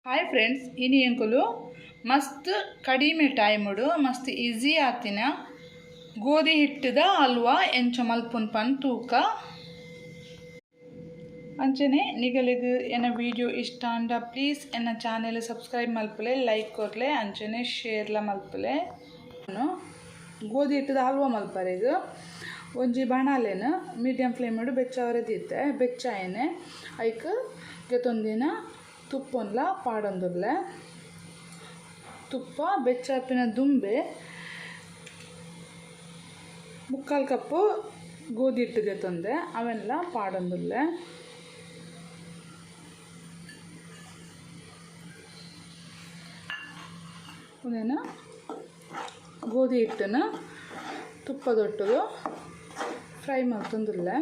Hi friends, ಇನಿ ಎಂಕುಲು ಮಸ್ತ್ ಕಡಿಮೆ ಟೈಮುಡು ಮಸ್ತ್ ಈಸಿ ಆತಿನ ಗೋಧಿ ಹಿಟ್ಟದ ಹಲ್ವಾ ಎಂಚ ಮಲ್ಪುನ್ ಪನ್ ತೂಕ ಅಂಚನೆ ನಿಗಲಿಗೆ ಎನ್ನ ವಿಡಿಯೋ ಇಷ್ಟ ಅಂಡ ಪ್ಲೀಸ್ ಎನ್ನ ಚಾನೆಲ್ ಸಬ್ಸ್ಕ್ರೈಬ್ ಮಲ್ಪಲೆ, ಲೈಕ್ ಕೊರ್ಲೆ, ಅಂಚನೆ ಶೇರ್ಲ ಮಲ್ಪಲೆ. ಗೋಧಿ ಹಿಟ್ಟದ ಹಲ್ವಾ ಮಲ್ಪರೆಗ್ ಒಂಜಿ ಬಣಾಲೆನ ಮೀಡಿಯಂ ಫ್ಲೇಮಡು ಬೆಚ್ಚವರೆ ದೀತೆ ಬೆಚ್ಚಾಯನೆ ಐಕ್ ಗೆತ್ತೊಂದಿನ ತುಪ್ಪೊಂದ್ಲ ಪಾಡೊಂದುರ್ಲೆ. ತುಪ್ಪ ಬೆಚ್ಚಾಪಿನ ದುಂಬೆ 3/4 ಕಪ್ಪು ಗೋಧಿ ಹಿಟ್ಟು ಗೆತ್ತೊಂದೆ ಅವೆಲ್ಲ ಪಾಡೊಂದುರ್ಲೆ. ಒಂದೇನ ಗೋಧಿ ಹಿಟ್ಟನ ತುಪ್ಪದೊಟ್ಟುದು ಫ್ರೈ ಮಾಡ್ತಂದುರ್ಲೆ.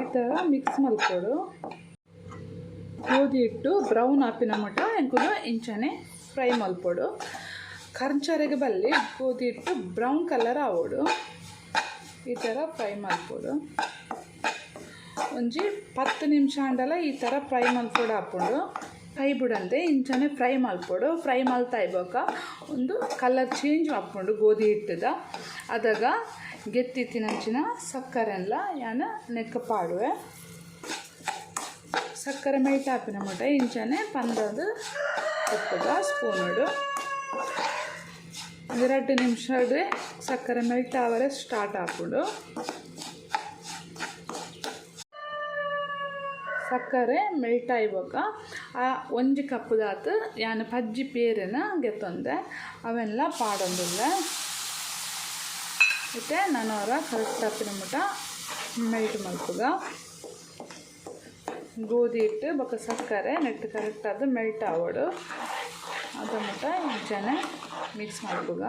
ಈ ಥರ ಮಿಕ್ಸ್ ಮಲ್ಪೊಡು. ಗೋಧಿ ಹಿಟ್ಟು ಬ್ರೌನ್ ಆಪಿನ ಮಟ ಎಂಕುಲು ಇಂಚನೆ ಫ್ರೈ ಮಲ್ಪೊಡು. ಕರ್ಚರೆಗೆ ಬಲ್ಲಿ ಗೋಧಿ ಹಿಟ್ಟು ಬ್ರೌನ್ ಕಲರ್ ಆವೋಡು. ಈ ಥರ ಫ್ರೈ ಮಲ್ಪೊಡು. ಒಂಜಿ 10 ನಿಮಿಷ ಅಂಡಲ ಈ ಥರ ಫ್ರೈ ಮಲ್ಪೊಡು ಹಾಕೊಂಡು ಕೈ ಬಿಡಂದೆ ಇಂಚನೆ ಫ್ರೈ ಮಲ್ಪೊಡು. ಫ್ರೈ ಮಲ್ತಾ ಇವಾಗ ಒಂದು ಕಲರ್ ಚೇಂಜ್ ಮಾಡ್ಕೊಂಡು ಗೋಧಿ ಹಿಟ್ಟದ ಅದಾಗ ಗೆತ್ತಿತ್ತಿನಂಚಿನ ಸಕ್ಕರೆಲ್ಲ ಯಾನ ನೆಕ್ಕ ಪಾಡುವೆ. ಸಕ್ಕರೆ ಮೆಲ್ಟ್ ಹಾಪಿನ ಮಟ ಇಂಚನೆ ಪಂದದು ಉಪ್ಪದ ಸ್ಪೂನುಡು 2 ನಿಮಿಷ ಸಕ್ಕರೆ ಮೆಲ್ಟ್ ಆವರೆ ಸ್ಟಾರ್ಟ್ ಹಾಕೊಂಡು ಸಕ್ಕರೆ ಮೆಲ್ಟ್ ಆಯ್ವಾಗ ಆ 1 ಕಪ್ಪದಾತು ಯಾನ ಪಜ್ಜಿ ಪೇರೆನ ಗೆತ್ತೊಂದೆ ಅವೆಲ್ಲ ಪಾಡೊಂದುಲ್ಲೆ. ಮತ್ತೆ ನಾನು ಕರೆಕ್ಟ್ ಹಾಪಿನ ಮಟ ಮೆಲ್ಟ್ ಮಲ್ಪುಗ ಗೋಧಿ ಹಿಟ್ಟು ಬೊಕ್ಕ ಸಕ್ಕರೆ ನೆಟ್ಟು ಕರೆಕ್ಟ್ ಅದು ಮೆಲ್ಟ್ ಆವೋಡು ಅದ ಮಟ ಇಂಚನೆ ಮಿಕ್ಸ್ ಮಲ್ಪುಗ.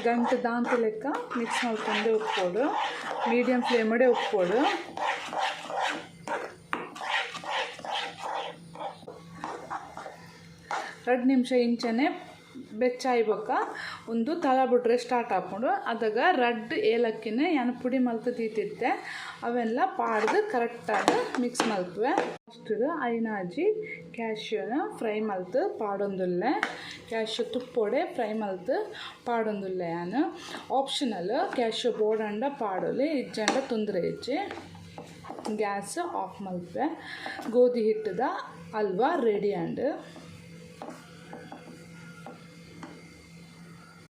ಗಂಟೆ ದಾಂತ ಲೆಕ್ಕ ಮಿಕ್ಸ್ ಮಾಡ್ಕೊಂಡು ಉಪ್ಪೋಡು. ಮೀಡಿಯಂ ಫ್ಲೇಮಡೆ ಉಪ್ಪೋಡು. ಎರಡು ನಿಮಿಷ ಇಂಚನೆ ಬೆಚ್ಚಾಯ್ಬೇಕ ಒಂದು ತಳ ಬಿಟ್ರೆ ಸ್ಟಾರ್ಟ್ ಹಾಕ್ಕೊಂಡು ಅದಾಗ ರಡ್ ಏಲಕ್ಕಿನ ಯಾನು ಪುಡಿ ಮಲ್ತು ತೀತಿತ್ತೆ ಅವೆಲ್ಲ ಪಾಡ್ದು ಕರೆಕ್ಟಾಗಿ ಮಿಕ್ಸ್ ಮಲ್ಪುವೆ. ಅಷ್ಟು ಐನಾಜಿ ಕ್ಯಾಶ್ಯೂನ ಫ್ರೈ ಮಲ್ತು ಪಾಡೊಂದುಲ್ಲೆ. ಕ್ಯಾಶ್ಯೂ ತುಪ್ಪೊಡೆ ಫ್ರೈ ಮಲ್ತು ಪಾಡೊಂದುಲ್ಲೆ. ಯಾನು ಆಪ್ಷನಲ್ ಕ್ಯಾಶ್ಯೂ ಬೋಡಂಡ ಪಾಡೋಲಿ ಇಜ್ಜಂಡ ತೊಂದರೆ ಇಜ್ಜಿ ಗ್ಯಾಸ್ ಆಫ್ ಮಲ್ಪೆ. ಗೋಧಿ ಹಿಟ್ಟದ ಹಲ್ವಾ ರೆಡಿ ಅಂಡ್